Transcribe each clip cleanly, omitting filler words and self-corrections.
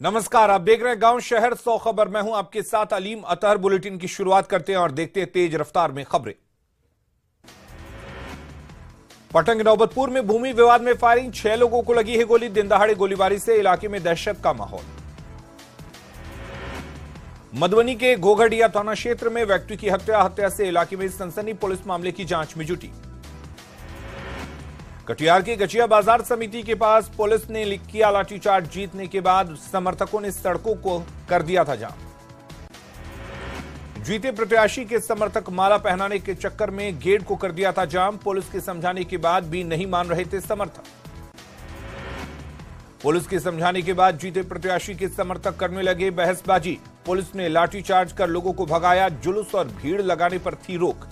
नमस्कार, आप देख रहे हैं गांव शहर 100 खबर। मैं हूं आपके साथ अलीम अतहर। बुलेटिन की शुरुआत करते हैं और देखते हैं तेज रफ्तार में खबरें। पटना के नौबतपुर में भूमि विवाद में फायरिंग, 6 लोगों को लगी है गोली। दिन दहाड़े गोलीबारी से इलाके में दहशत का माहौल। मधुबनी के घोघडिया थाना क्षेत्र में व्यक्ति की हत्या से इलाके में सनसनी। पुलिस मामले की जांच में जुटी। कटिहार की गचिया बाजार समिति के पास पुलिस ने किया लाठीचार्ज। जीतने के बाद समर्थकों ने सड़कों को कर दिया था जाम। जीते प्रत्याशी के समर्थक माला पहनाने के चक्कर में गेट को कर दिया था जाम। पुलिस के समझाने के बाद भी नहीं मान रहे थे समर्थक। पुलिस के समझाने के बाद जीते प्रत्याशी के समर्थक करने लगे बहसबाजी। पुलिस ने लाठीचार्ज कर लोगों को भगाया। जुलूस और भीड़ लगाने पर थी रोक।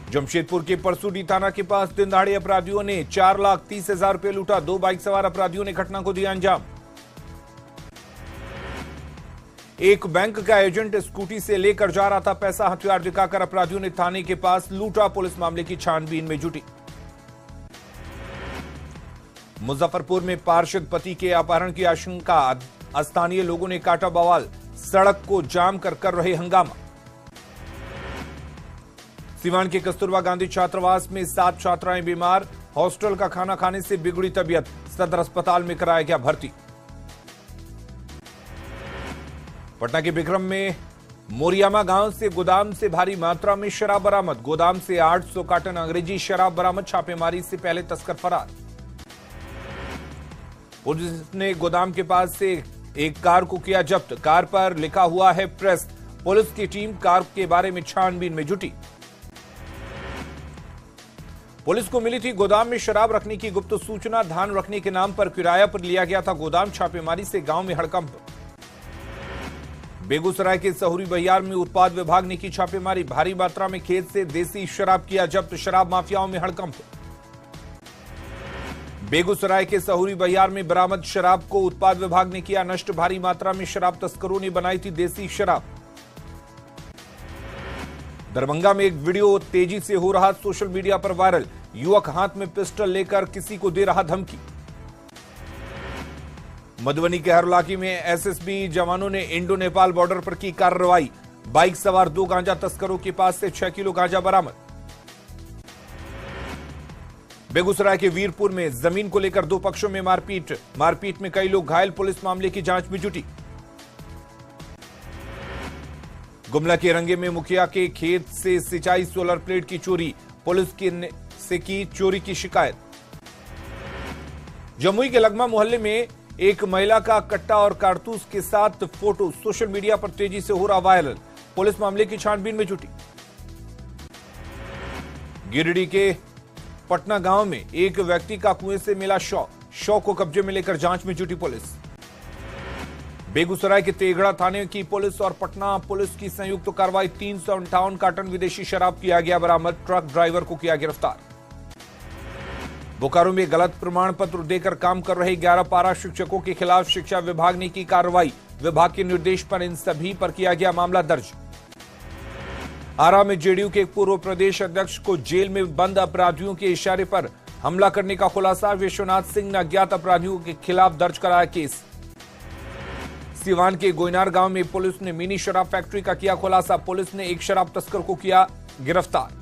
जमशेदपुर के परसूडी थाना के पास दिन दहाड़े अपराधियों ने 4,30,000 रुपये लूटा। 2 बाइक सवार अपराधियों ने घटना को दिया अंजाम। एक बैंक का एजेंट स्कूटी से लेकर जा रहा था पैसा। हथियार दिखाकर अपराधियों ने थाने के पास लूटा। पुलिस मामले की छानबीन में जुटी। मुजफ्फरपुर में पार्षद पति के अपहरण की आशंका, स्थानीय लोगों ने काटा बवाल। सड़क को जाम कर रहे हंगामा। सीवान के कस्तूरबा गांधी छात्रावास में 7 छात्राएं बीमार। हॉस्टल का खाना खाने से बिगड़ी तबीयत। सदर अस्पताल में कराया गया भर्ती। पटना के बिक्रम में मोरियामा गांव से गोदाम से भारी मात्रा में शराब बरामद। गोदाम से 800 कार्टन अंग्रेजी शराब बरामद। छापेमारी से पहले तस्कर फरार। पुलिस ने गोदाम के पास से एक कार को किया जब्त। कार पर लिखा हुआ है प्रेस। पुलिस की टीम कार के बारे में छानबीन में जुटी। पुलिस को मिली थी गोदाम में शराब रखने की गुप्त सूचना। धान रखने के नाम पर किराया पर लिया गया था गोदाम। छापेमारी से गांव में हड़कंप। बेगूसराय के सहुरी बहियार में उत्पाद विभाग ने की छापेमारी। भारी मात्रा में खेत से देसी शराब किया जब्त। शराब माफियाओं में हड़कंप। बेगूसराय के सहुरी बहियार में बरामद शराब को उत्पाद विभाग ने किया नष्ट। भारी मात्रा में शराब तस्करों ने बनाई थी देसी शराब। दरभंगा में एक वीडियो तेजी से हो रहा सोशल मीडिया पर वायरल। युवक हाथ में पिस्टल लेकर किसी को दे रहा धमकी। मधुबनी के हरलाकी में एसएसबी जवानों ने इंडो नेपाल बॉर्डर पर की कार्रवाई। बाइक सवार 2 गांजा तस्करों के पास से 6 किलो गांजा बरामद। बेगूसराय के वीरपुर में जमीन को लेकर 2 पक्षों में मारपीट में कई लोग घायल। पुलिस मामले की जांच में जुटी। गुमला के रंगे में मुखिया के खेत से सिंचाई सोलर प्लेट की चोरी। पुलिस से की चोरी की शिकायत। जमुई के लगमा मोहल्ले में एक महिला का कट्टा और कारतूस के साथ फोटो सोशल मीडिया पर तेजी से हो रहा वायरल। पुलिस मामले की छानबीन में जुटी। गिरिडीह के पटना गांव में एक व्यक्ति का कुएं से मिला शव को कब्जे में लेकर जांच में जुटी पुलिस। बेगूसराय के तेघड़ा थाने की पुलिस और पटना पुलिस की संयुक्त कार्रवाई। 358 कार्टन विदेशी शराब किया गया बरामद। ट्रक ड्राइवर को किया गिरफ्तार। बोकारो में गलत प्रमाण पत्र देकर काम कर रहे 11 पारा शिक्षकों के खिलाफ शिक्षा विभाग ने की कार्रवाई। विभाग के निर्देश पर इन सभी पर किया गया मामला दर्ज। आरा में जेडीयू के पूर्व प्रदेश अध्यक्ष को जेल में बंद अपराधियों के इशारे पर हमला करने का खुलासा। विश्वनाथ सिंह ने अज्ञात अपराधियों के खिलाफ दर्ज कराया केस। सीवान के गोयनार गांव में पुलिस ने मिनी शराब फैक्ट्री का किया खुलासा। पुलिस ने एक शराब तस्कर को किया गिरफ्तार।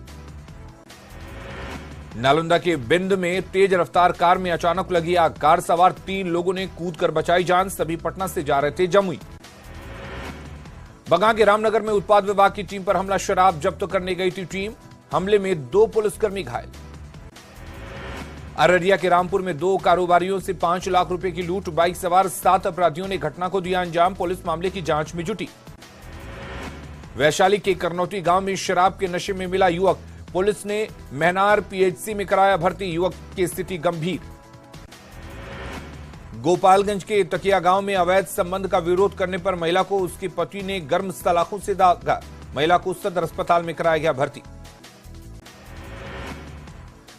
नालंदा के बिंद में तेज रफ्तार कार में अचानक लगी आग। कार सवार 3 लोगों ने कूदकर बचाई जान। सभी पटना से जा रहे थे जमुई। बगां के रामनगर में उत्पाद विभाग की टीम पर हमला। शराब जब्त करने गई थी टीम। हमले में 2 पुलिसकर्मी घायल। अररिया के रामपुर में 2 कारोबारियों से 5 लाख रुपए की लूट। बाइक सवार 7 अपराधियों ने घटना को दिया अंजाम। पुलिस मामले की जांच में जुटी। वैशाली के करनौती गांव में शराब के नशे में मिला युवक। पुलिस ने महनार पीएचसी में कराया भर्ती। युवक की स्थिति गंभीर। गोपालगंज के तकिया गांव में अवैध संबंध का विरोध करने पर महिला को उसके पति ने गर्म सलाखों से दागा। महिला को सदर अस्पताल में कराया गया भर्ती।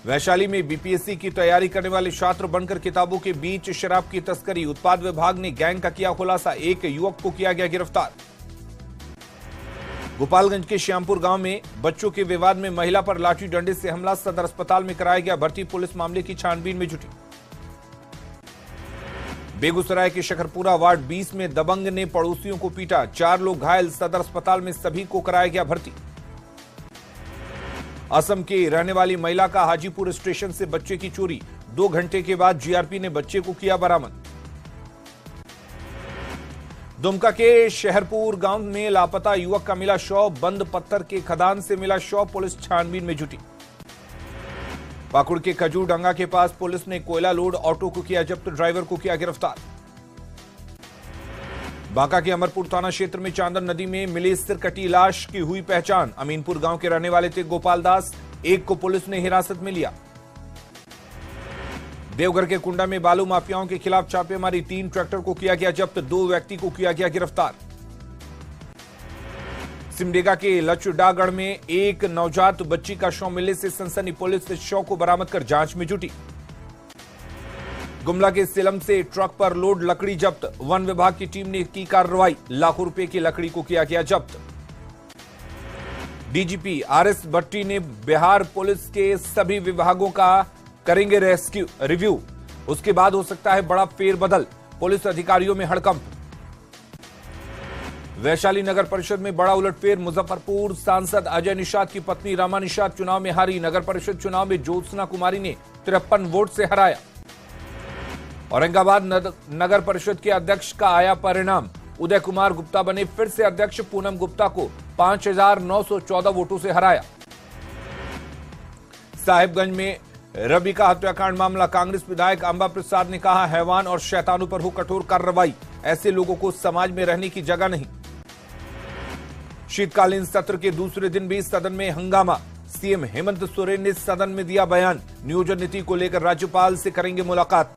वैशाली में बीपीएससी की तैयारी करने वाले छात्र बनकर किताबों के बीच शराब की तस्करी। उत्पाद विभाग ने गैंग का किया खुलासा। एक युवक को किया गया गिरफ्तार। गोपालगंज के श्यामपुर गांव में बच्चों के विवाद में महिला पर लाठी डंडे से हमला। सदर अस्पताल में कराया गया भर्ती। पुलिस मामले की छानबीन में जुटी। बेगूसराय के शकरपुरा वार्ड 20 में दबंग ने पड़ोसियों को पीटा, 4 लोग घायल, सदर अस्पताल में सभी को कराया गया भर्ती। असम की रहने वाली महिला का हाजीपुर स्टेशन से बच्चे की चोरी, 2 घंटे के बाद जीआरपी ने बच्चे को किया बरामद। दुमका के शहरपुर गांव में लापता युवक का मिला शव, बंद पत्थर के खदान से मिला शव, पुलिस छानबीन में जुटी। पाकुड़ के खजूरडंगा के पास पुलिस ने कोयला लोड ऑटो को किया जब्त, ड्राइवर को किया गिरफ्तार। बांका के अमरपुर थाना क्षेत्र में चांदन नदी में मिली सिर कटी लाश की हुई पहचान, अमीनपुर गांव के रहने वाले थे गोपाल दास, एक को पुलिस ने हिरासत में लिया। देवघर के कुंडा में बालू माफियाओं के खिलाफ छापेमारी, 3 ट्रैक्टर को किया गया जब्त, 2 व्यक्ति को किया गया गिरफ्तार। सिमडेगा के लचुडागढ़ में एक नवजात बच्ची का शव मिलने से सनसनी, पुलिस इस शव को बरामद कर जांच में जुटी। गुमला के सिलम से ट्रक पर लोड लकड़ी जब्त, वन विभाग की टीम ने की कार्रवाई, लाखों रुपए की लकड़ी को किया गया जब्त। डीजीपी आरएस भट्टी ने बिहार पुलिस के सभी विभागों का करेंगे रिव्यू, उसके बाद हो सकता है बड़ा फेरबदल, पुलिस अधिकारियों में हड़कंप। वैशाली नगर परिषद में बड़ा उलटफेर, मुजफ्फरपुर सांसद अजय निषाद की पत्नी रमा निषाद चुनाव में हारी, नगर परिषद चुनाव में ज्योत्सना कुमारी ने 53 वोट से हराया। औरंगाबाद नगर परिषद के अध्यक्ष का आया परिणाम, उदय कुमार गुप्ता बने फिर से अध्यक्ष, पूनम गुप्ता को 5914 वोटों से हराया। साहिबगंज में रवि का हत्याकांड मामला, कांग्रेस विधायक अंबा प्रसाद ने कहा, हैवान और शैतानों पर हो कठोर कार्रवाई, ऐसे लोगों को समाज में रहने की जगह नहीं। शीतकालीन सत्र के दूसरे दिन भी सदन में हंगामा, सीएम हेमंत सोरेन ने सदन में दिया बयान, नियोजन नीति को लेकर राज्यपाल से करेंगे मुलाकात।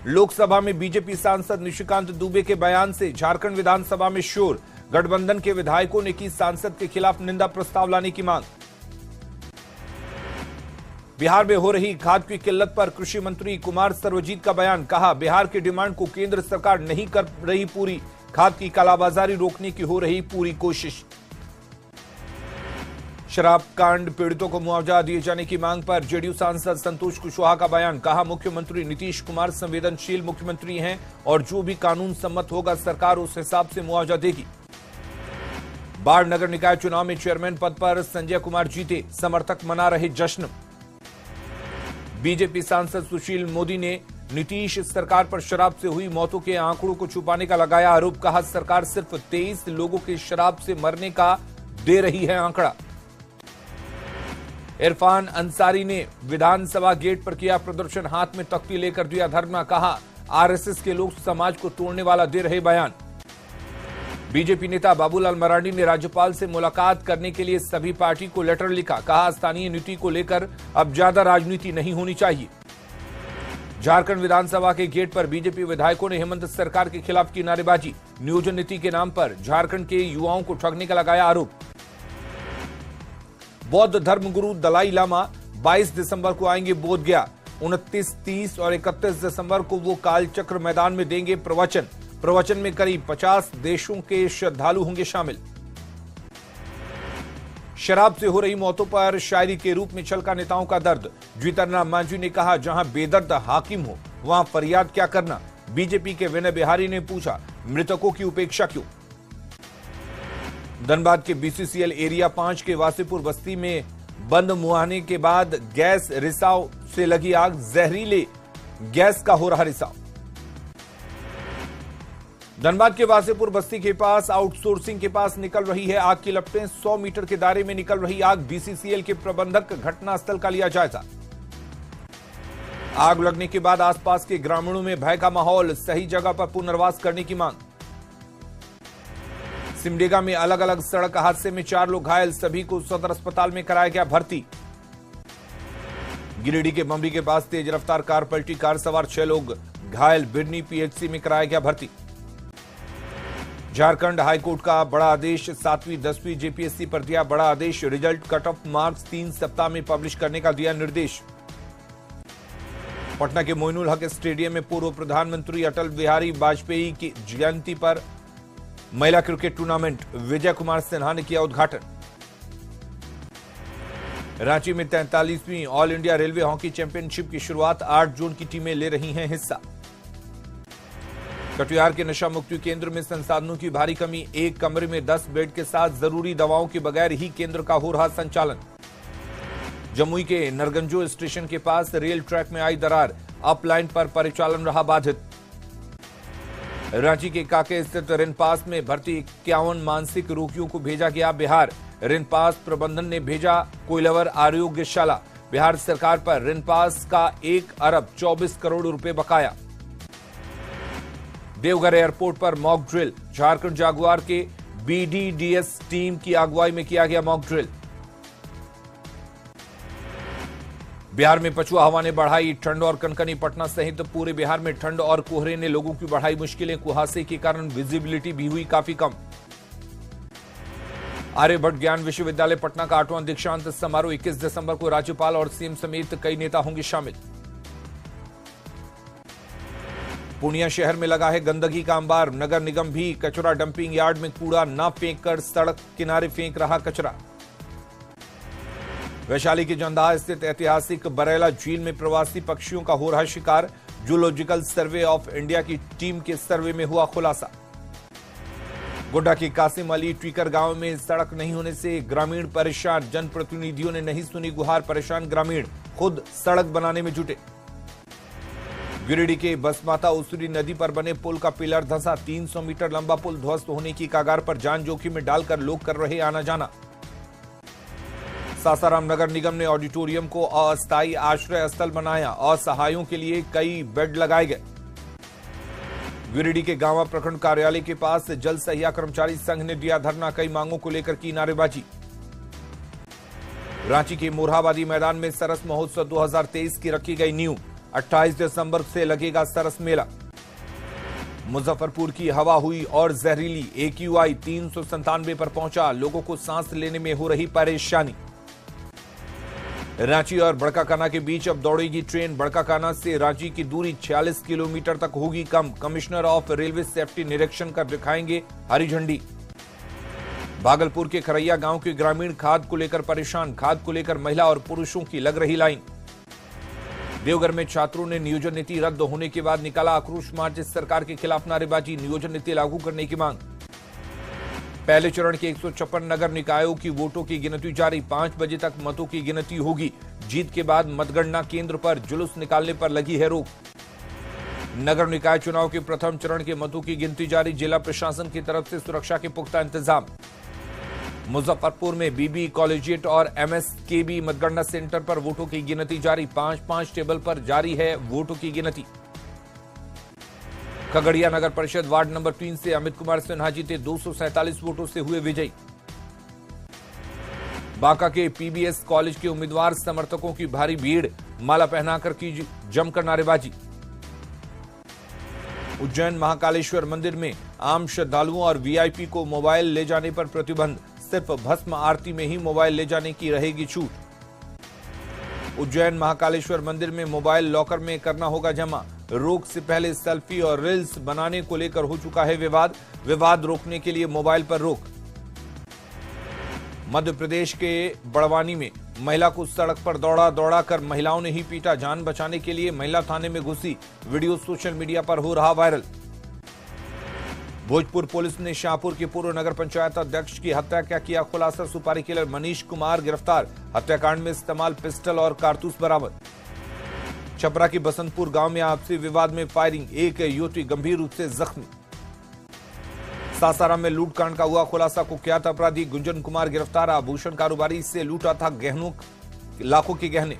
लोकसभा में बीजेपी सांसद निशिकांत दुबे के बयान से झारखंड विधानसभा में शोर, गठबंधन के विधायकों ने की सांसद के खिलाफ निंदा प्रस्ताव लाने की मांग। बिहार में हो रही खाद की किल्लत पर कृषि मंत्री कुमार सर्वजीत का बयान, कहा, बिहार की डिमांड को केंद्र सरकार नहीं कर रही पूरी, खाद की कालाबाजारी रोकने की हो रही पूरी कोशिश। शराब कांड पीड़ितों को मुआवजा दिए जाने की मांग पर जेडीयू सांसद संतोष कुशवाहा का बयान, कहा, मुख्यमंत्री नीतीश कुमार संवेदनशील मुख्यमंत्री हैं और जो भी कानून सम्मत होगा सरकार उस हिसाब से मुआवजा देगी। बाढ़ नगर निकाय चुनाव में चेयरमैन पद पर संजय कुमार जीते, समर्थक मना रहे जश्न। बीजेपी सांसद सुशील मोदी ने नीतीश सरकार पर शराब से हुई मौतों के आंकड़ों को छुपाने का लगाया आरोप, कहा, सरकार सिर्फ 23 लोगों के शराब से मरने का दे रही है आंकड़ा। इरफान अंसारी ने विधानसभा गेट पर किया प्रदर्शन, हाथ में तख्ती लेकर दिया धरना, कहा, आरएसएस के लोग समाज को तोड़ने वाला दे रहे बयान। बीजेपी नेता बाबूलाल मरांडी ने राज्यपाल से मुलाकात करने के लिए सभी पार्टी को लेटर लिखा, कहा, स्थानीय नीति को लेकर अब ज्यादा राजनीति नहीं होनी चाहिए। झारखंड विधानसभा के गेट पर बीजेपी विधायकों ने हेमंत सरकार के खिलाफ की नारेबाजी, नियोजन नीति के नाम पर झारखंड के युवाओं को ठगने का लगाया आरोप। बौद्ध धर्मगुरु दलाई लामा 22 दिसंबर को आएंगे बोधगया, 29, 30 और 31 दिसंबर को वो कालचक्र मैदान में देंगे प्रवचन। प्रवचन में करीब 50 देशों के श्रद्धालु होंगे शामिल। शराब से हो रही मौतों पर शायरी के रूप में छलका नेताओं का दर्द, जीतन राम मांझी ने कहा, जहां बेदर्द हाकिम हो वहां फरियाद क्या करना। बीजेपी के विनय बिहारी ने पूछा, मृतकों की उपेक्षा क्यों। धनबाद के बीसीसीएल एरिया 5 के वासीपुर बस्ती में बंद मुहाने के बाद गैस रिसाव से लगी आग, जहरीले गैस का हो रहा रिसाव। धनबाद के वासीपुर बस्ती के पास आउटसोर्सिंग के पास निकल रही है आग की लपटें, 100 मीटर के दायरे में निकल रही आग, बीसीसीएल के प्रबंधक घटनास्थल का लिया जायजा। आग लगने के बाद आसपास के ग्रामीणों में भय का माहौल, सही जगह पर पुनर्वास करने की मांग। सिमडेगा में अलग अलग सड़क हादसे में 4 लोग घायल, सभी को सदर अस्पताल में कराया गया भर्ती। गिरिडीह के बमरी के पास तेज रफ्तार कार पलटी, कार सवार 6 लोग घायल, बिरनी पीएचसी में कराया गया भर्ती। झारखंड हाईकोर्ट का बड़ा आदेश, 7वीं 10वीं जेपीएससी पर दिया बड़ा आदेश, रिजल्ट कट ऑफ मार्क्स 3 सप्ताह में पब्लिश करने का दिया निर्देश। पटना के मोइनुल हक स्टेडियम में पूर्व प्रधानमंत्री अटल बिहारी वाजपेयी की जयंती पर महिला क्रिकेट टूर्नामेंट, विजय कुमार सिन्हा ने किया उद्घाटन। रांची में 43वीं all India railway hockey championship की शुरुआत, 8 जोन की टीमें ले रही हैं हिस्सा। कटिहार के नशा मुक्ति केंद्र में संसाधनों की भारी कमी, एक कमरे में 10 बेड के साथ जरूरी दवाओं के बगैर ही केंद्र का हो रहा संचालन। जमुई के नरगंजो स्टेशन के पास रेल ट्रैक में आई दरार, अप लाइन पर परिचालन रहा बाधित। रांची के काके स्थित रिनपास में भर्ती 51 मानसिक रोगियों को भेजा गया बिहार। रिनपास प्रबंधन ने भेजा कोइलवर आरोग्यशाला। बिहार सरकार पर रिनपास का 1 अरब 24 करोड़ रुपए बकाया। देवघर एयरपोर्ट पर मॉक ड्रिल, झारखंड जागुआर के बीडीडीएस टीम की अगुवाई में किया गया मॉक ड्रिल। बिहार में पछुआ हवा ने बढ़ाई ठंड और कनकनी, पटना सहित पूरे बिहार में ठंड और कोहरे ने लोगों की बढ़ाई मुश्किलें। कुहासे के कारण विजिबिलिटी भी हुई काफी कम। आर्यभट्ट ज्ञान विश्वविद्यालय पटना का 8वां दीक्षांत समारोह 21 दिसंबर को राज्यपाल और सीएम समेत कई नेता होंगे शामिल। पूर्णिया शहर में लगा है गंदगी का अंबार, नगर निगम भी कचरा डंपिंग यार्ड में कूड़ा न फेंककर सड़क किनारे फेंक रहा कचरा। वैशाली के जंदाहा स्थित ऐतिहासिक बरेला झील में प्रवासी पक्षियों का हो रहा शिकार, जूलॉजिकल सर्वे ऑफ इंडिया की टीम के सर्वे में हुआ खुलासा। गोड्डा के कासिम अली ट्वीकर गांव में सड़क नहीं होने से ग्रामीण परेशान, जनप्रतिनिधियों ने नहीं सुनी गुहार, परेशान ग्रामीण खुद सड़क बनाने में जुटे। गिरिडीह के बसमाता उसूरी नदी पर बने पुल का पिलर धंसा, 300 मीटर लंबा पुल ध्वस्त होने की कगार पर, जान जोखिम में डालकर लोग कर रहे आना जाना। सासाराम नगर निगम ने ऑडिटोरियम को अस्थायी आश्रय स्थल बनाया, असहायों के लिए कई बेड लगाए गए। गिरिडीह के गांवा प्रखंड कार्यालय के पास जल सहिया कर्मचारी संघ ने दिया धरना, कई मांगों को लेकर की नारेबाजी। रांची के मोरहाबादी मैदान में सरस महोत्सव 2023 की रखी गई नींव, 28 दिसंबर से लगेगा सरस मेला। मुजफ्फरपुर की हवा हुई और जहरीली, AQI 397 पर पहुंचा, लोगों को सांस लेने में हो रही परेशानी। रांची और बड़काकाना के बीच अब दौड़ेगी ट्रेन, बड़काकाना से रांची की दूरी 46 किलोमीटर तक होगी कम। कमिश्नर ऑफ रेलवे सेफ्टी निरीक्षण कर दिखाएंगे हरी झंडी। भागलपुर के खरैया गांव के ग्रामीण खाद को लेकर परेशान, खाद को लेकर महिला और पुरुषों की लग रही लाइन। देवघर में छात्रों ने नियोजन नीति रद्द होने के बाद निकाला आक्रोश मार्च, सरकार के खिलाफ नारेबाजी, नियोजन नीति लागू करने की मांग। पहले चरण के 156 नगर निकायों की वोटों की गिनती जारी, 5 बजे तक मतों की गिनती होगी। जीत के बाद मतगणना केंद्र पर जुलूस निकालने पर लगी है रोक। नगर निकाय चुनाव के प्रथम चरण के मतों की गिनती जारी, जिला प्रशासन की तरफ से सुरक्षा के पुख्ता इंतजाम। मुजफ्फरपुर में बीबी कॉलेजिएट और MSKB मतगणना सेंटर पर वोटों की गिनती जारी, 5-5 टेबल पर जारी है वोटों की गिनती। खगड़िया नगर परिषद वार्ड नंबर 3 से अमित कुमार सिन्हा जीते, 247 वोटों से हुए विजयी। बांका के PBS कॉलेज के उम्मीदवार समर्थकों की भारी भीड़, माला पहनाकर की जमकर नारेबाजी। उज्जैन महाकालेश्वर मंदिर में आम श्रद्धालुओं और VIP को मोबाइल ले जाने पर प्रतिबंध, सिर्फ भस्म आरती में ही मोबाइल ले जाने की रहेगी छूट। उज्जैन महाकालेश्वर मंदिर में मोबाइल लॉकर में करना होगा जमा, रोक से पहले सेल्फी और रील्स बनाने को लेकर हो चुका है विवाद रोकने के लिए मोबाइल पर रोक। मध्य प्रदेश के बड़वानी में महिला को सड़क पर दौड़ा कर महिलाओं ने ही पीटा, जान बचाने के लिए महिला थाने में घुसी, वीडियो सोशल मीडिया पर हो रहा वायरल। भोजपुर पुलिस ने शाहपुर के पूर्व नगर पंचायत अध्यक्ष की हत्या का किया खुलासा, सुपारी किलर मनीष कुमार गिरफ्तार, हत्याकांड में इस्तेमाल पिस्टल और कारतूस बरामद। छपरा के बसंतपुर गांव में आपसी विवाद में फायरिंग, एक युवती गंभीर रूप से जख्मी। सासाराम में लूटकांड का हुआ खुलासा, कुख्यात अपराधी गुंजन कुमार गिरफ्तार, आभूषण कारोबारी से लूटा था लाखों के गहने।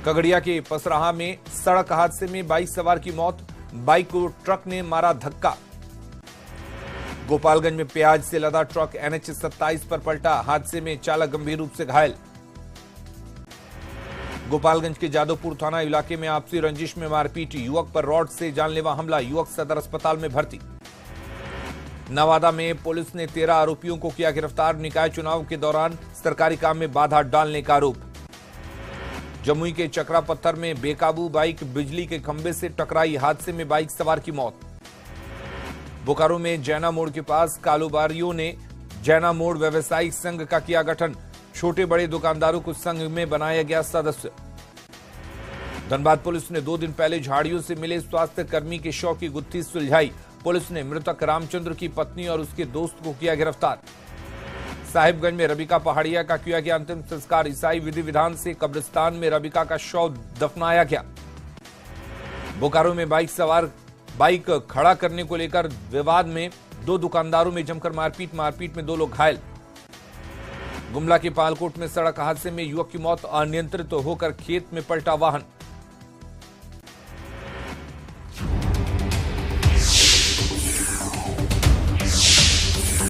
खगड़िया के पसराहा में सड़क हादसे में बाइक सवार की मौत, बाइक को ट्रक ने मारा धक्का। गोपालगंज में प्याज से लदा ट्रक NH 27 पर पलटा, हादसे में चालक गंभीर रूप से घायल। गोपालगंज के जादवपुर थाना इलाके में आपसी रंजिश में मारपीट, युवक पर रॉड से जानलेवा हमला, युवक सदर अस्पताल में भर्ती। नवादा में पुलिस ने 13 आरोपियों को किया गिरफ्तार, निकाय चुनाव के दौरान सरकारी काम में बाधा डालने का आरोप। जमुई के चकरा पत्थर में बेकाबू बाइक बिजली के खंभे से टकराई, हादसे में बाइक सवार की मौत। बोकारो में जैना मोड़ के पास कारोबारियों ने जैना मोड़ व्यवसायिक संघ का किया गठन, छोटे बड़े दुकानदारों को संघ में बनाया गया सदस्य। धनबाद पुलिस ने 2 दिन पहले झाड़ियों से मिले स्वास्थ्य कर्मी के शव की गुत्थी सुलझाई। पुलिस ने मृतक रामचंद्र की पत्नी और उसके दोस्त को किया गिरफ्तार। साहिबगंज में रबिका पहाड़िया का किया गया अंतिम संस्कार। ईसाई विधि विधान से कब्रिस्तान में रबिका का शव दफनाया गया। बोकारो में बाइक खड़ा करने को लेकर विवाद में 2 दुकानदारों में जमकर मारपीट में 2 लोग घायल। गुमला के पालकोट में सड़क हादसे में युवक की मौत। अनियंत्रित होकर खेत में पलटा वाहन।